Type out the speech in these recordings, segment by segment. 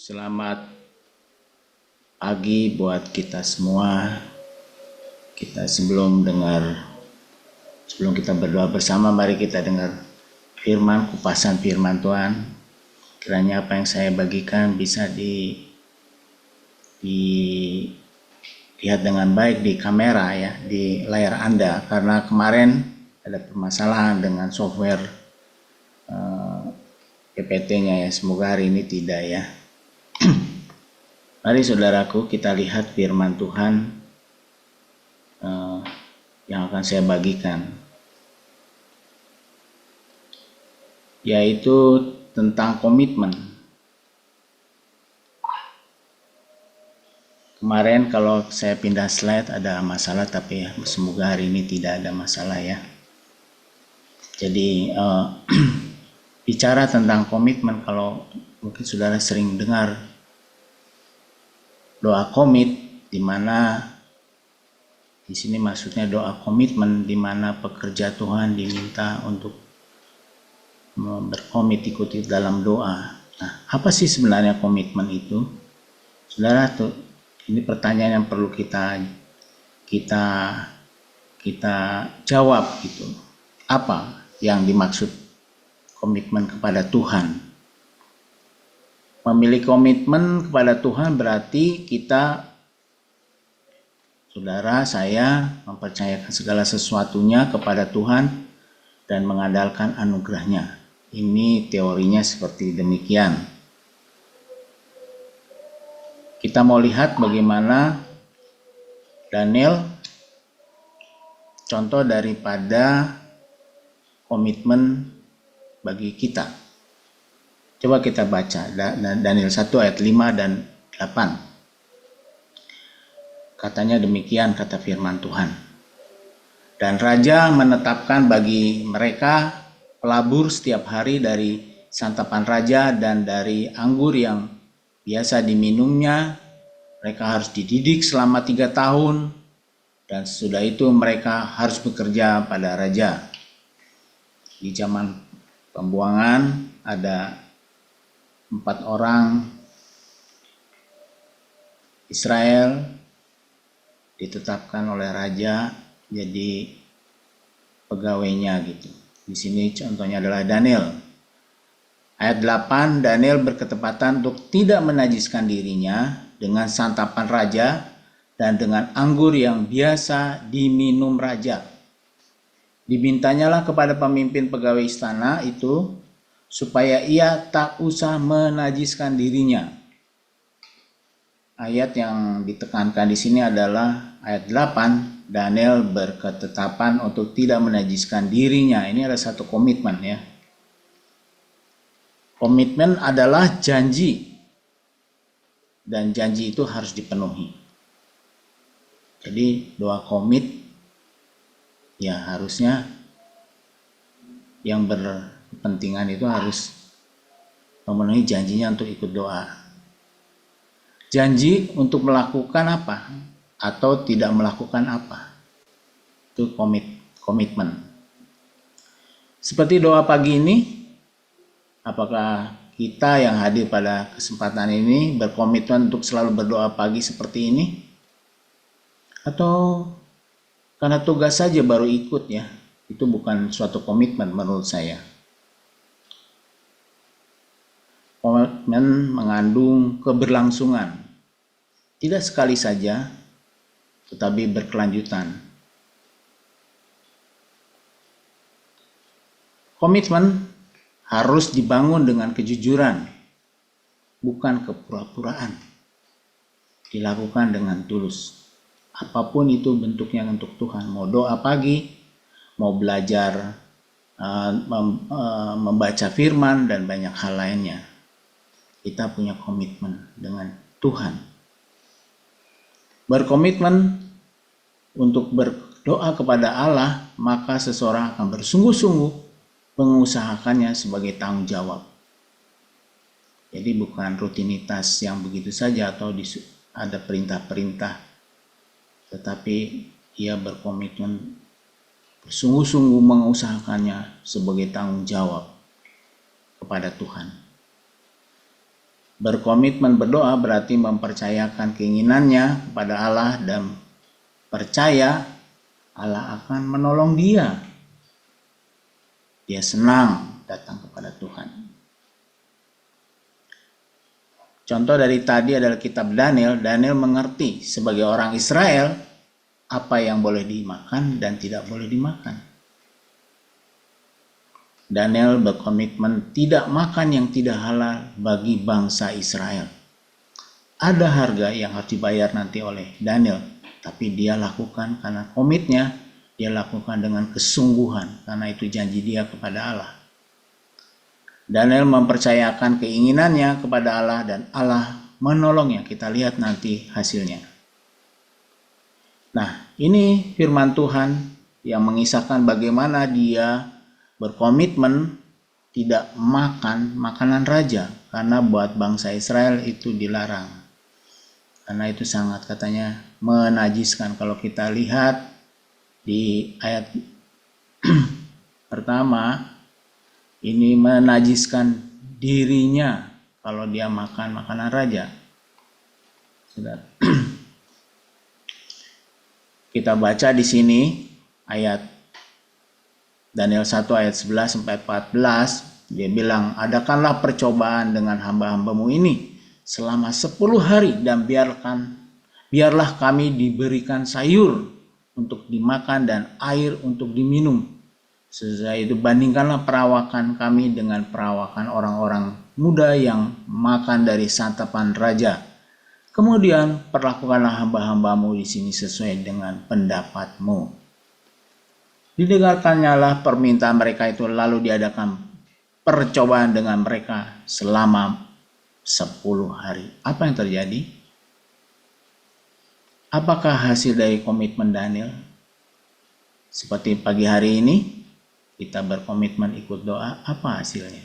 Selamat pagi buat kita semua. Sebelum kita berdoa bersama, mari kita dengar kupasan firman Tuhan. Kiranya apa yang saya bagikan bisa dilihat dengan baik di kamera ya, di layar Anda, karena kemarin ada permasalahan dengan software PPT-nya ya. Semoga hari ini tidak ya. Mari saudaraku, kita lihat firman Tuhan yang akan saya bagikan, yaitu tentang komitmen. Kemarin kalau saya pindah slide ada masalah, tapi ya semoga hari ini tidak ada masalah ya. Jadi bicara tentang komitmen, kalau mungkin saudara sering dengar doa komit, di mana di sini maksudnya doa komitmen, di mana pekerja Tuhan diminta untuk berkomit ikuti dalam doa. Nah, apa sih sebenarnya komitmen itu? Saudara, tuh ini pertanyaan yang perlu kita jawab gitu. Apa yang dimaksud komitmen kepada Tuhan? Memiliki komitmen kepada Tuhan berarti saudara, saya mempercayakan segala sesuatunya kepada Tuhan dan mengandalkan anugerahnya. Ini teorinya seperti demikian. Kita mau lihat bagaimana Daniel, contoh daripada komitmen bagi kita. Coba kita baca Daniel 1 ayat 5 dan 8. Katanya demikian, kata firman Tuhan. Dan raja menetapkan bagi mereka pelabur setiap hari dari santapan raja dan dari anggur yang biasa diminumnya. Mereka harus dididik selama 3 tahun dan sesudah itu mereka harus bekerja pada raja. Di zaman pembuangan ada 4 orang Israel ditetapkan oleh raja jadi pegawainya gitu. Di sini contohnya adalah Daniel. Ayat 8, Daniel berketepatan untuk tidak menajiskan dirinya dengan santapan raja dan dengan anggur yang biasa diminum raja. Dimintanyalah kepada pemimpin pegawai istana itu supaya ia tak usah menajiskan dirinya. Ayat yang ditekankan di sini adalah ayat 8, Daniel berketetapan untuk tidak menajiskan dirinya. Ini ada satu komitmen ya. Komitmen adalah janji, dan janji itu harus dipenuhi. Jadi doa komit ya harusnya yang berkepentingan itu harus memenuhi janjinya untuk ikut doa. Janji untuk melakukan apa atau tidak melakukan apa, itu komitmen. Seperti doa pagi ini, apakah kita yang hadir pada kesempatan ini berkomitmen untuk selalu berdoa pagi seperti ini? Atau karena tugas saja baru ikut ya? Itu bukan suatu komitmen menurut saya. Komitmen mengandung keberlangsungan. Tidak sekali saja, tetapi berkelanjutan. Komitmen harus dibangun dengan kejujuran, bukan kepura-puraan. Dilakukan dengan tulus. Apapun itu bentuknya untuk Tuhan. Mau doa pagi, mau belajar membaca firman dan banyak hal lainnya. Kita punya komitmen dengan Tuhan. Berkomitmen untuk berdoa kepada Allah, maka seseorang akan bersungguh-sungguh mengusahakannya sebagai tanggung jawab. Jadi bukan rutinitas yang begitu saja atau ada perintah-perintah, tetapi ia berkomitmen bersungguh-sungguh mengusahakannya sebagai tanggung jawab kepada Tuhan. Berkomitmen berdoa berarti mempercayakan keinginannya kepada Allah dan percaya Allah akan menolong dia. Dia senang datang kepada Tuhan. Contoh dari tadi adalah kitab Daniel. Daniel mengerti sebagai orang Israel apa yang boleh dimakan dan tidak boleh dimakan. Daniel berkomitmen tidak makan yang tidak halal bagi bangsa Israel. Ada harga yang harus dibayar nanti oleh Daniel, tapi dia lakukan karena komitnya, dia lakukan dengan kesungguhan karena itu janji dia kepada Allah. Daniel mempercayakan keinginannya kepada Allah dan Allah menolongnya. Kita lihat nanti hasilnya. Nah, ini firman Tuhan yang mengisahkan bagaimana dia berkomitmen tidak makan makanan raja karena buat bangsa Israel itu dilarang. Karena itu sangat katanya menajiskan. Kalau kita lihat di ayat pertama, ini menajiskan dirinya kalau dia makan makanan raja. Sudah. Kita baca di sini ayat Daniel 1 ayat 11 sampai 14, dia bilang, adakanlah percobaan dengan hamba-hambamu ini selama 10 hari dan biarlah kami diberikan sayur untuk dimakan dan air untuk diminum. Sesudah itu bandingkanlah perawakan kami dengan perawakan orang-orang muda yang makan dari santapan raja. Kemudian perlakukanlah hamba-hambamu di sini sesuai dengan pendapatmu. Didengarkannya lah permintaan mereka itu, lalu diadakan percobaan dengan mereka selama 10 hari. Apa yang terjadi? Apakah hasil dari komitmen Daniel? Seperti pagi hari ini, kita berkomitmen ikut doa, apa hasilnya?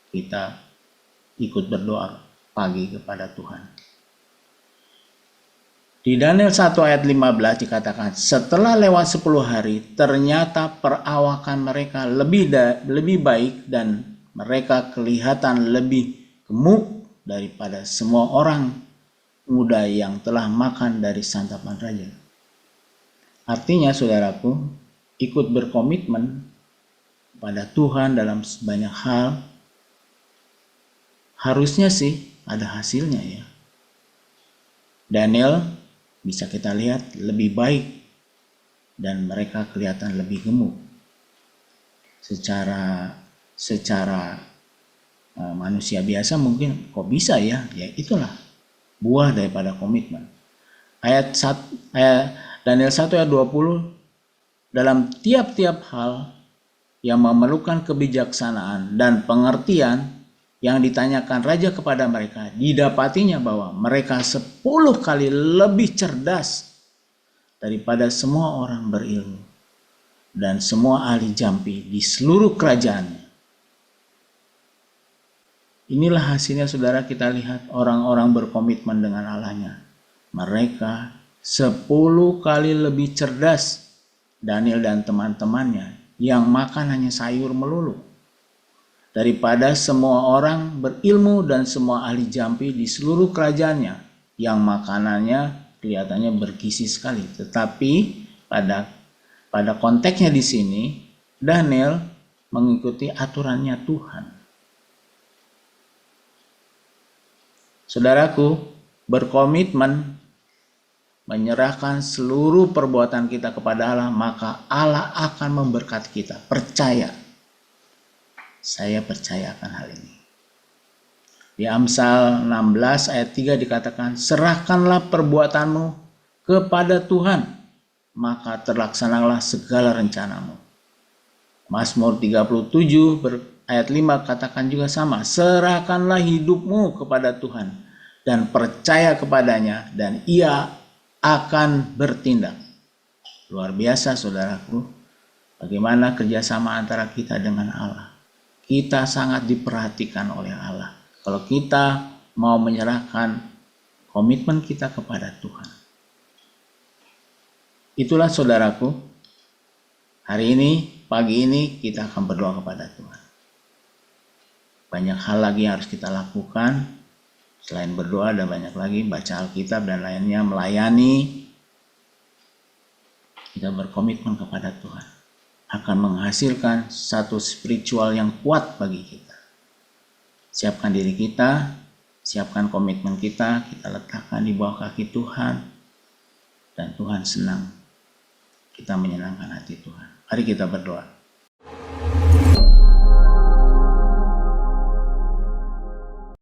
Kita ikut berdoa pagi kepada Tuhan. Di Daniel 1 ayat 15 dikatakan, setelah lewat 10 hari, ternyata perawakan mereka lebih baik dan mereka kelihatan lebih gemuk daripada semua orang muda yang telah makan dari santapan raja. Artinya saudaraku, ikut berkomitmen pada Tuhan dalam banyak hal, harusnya sih ada hasilnya ya. Daniel bisa kita lihat lebih baik dan mereka kelihatan lebih gemuk. Secara manusia biasa mungkin kok bisa ya? Ya itulah buah daripada komitmen. Ayat Daniel 1 ayat 20, dalam tiap-tiap hal yang memerlukan kebijaksanaan dan pengertian yang ditanyakan raja kepada mereka, didapatinya bahwa mereka 10 kali lebih cerdas daripada semua orang berilmu dan semua ahli jampi di seluruh kerajaannya. Inilah hasilnya saudara, kita lihat orang-orang berkomitmen dengan Allahnya. Mereka 10 kali lebih cerdas Daniel dan teman-temannya yang makan hanya sayur melulu daripada semua orang berilmu dan semua ahli jampi di seluruh kerajaannya yang makanannya kelihatannya bergizi sekali. Tetapi pada konteksnya di sini Daniel mengikuti aturannya Tuhan. Saudaraku, berkomitmen menyerahkan seluruh perbuatan kita kepada Allah, maka Allah akan memberkati kita. Percaya. Saya percaya akan hal ini. Di Amsal 16 ayat 3 dikatakan, serahkanlah perbuatanmu kepada Tuhan, maka terlaksanalah segala rencanamu. Mazmur 37 ayat 5 katakan juga sama, serahkanlah hidupmu kepada Tuhan dan percaya kepadanya dan ia akan bertindak. Luar biasa saudaraku, bagaimana kerjasama antara kita dengan Allah. Kita sangat diperhatikan oleh Allah. Kalau kita mau menyerahkan komitmen kita kepada Tuhan. Itulah saudaraku, hari ini, pagi ini kita akan berdoa kepada Tuhan. Banyak hal lagi yang harus kita lakukan. Selain berdoa ada banyak lagi, baca Alkitab dan lainnya, melayani. Kita berkomitmen kepada Tuhan akan menghasilkan satu spiritual yang kuat bagi kita. Siapkan diri kita, siapkan komitmen kita letakkan di bawah kaki Tuhan, dan Tuhan senang kita menyenangkan hati Tuhan. Mari kita berdoa.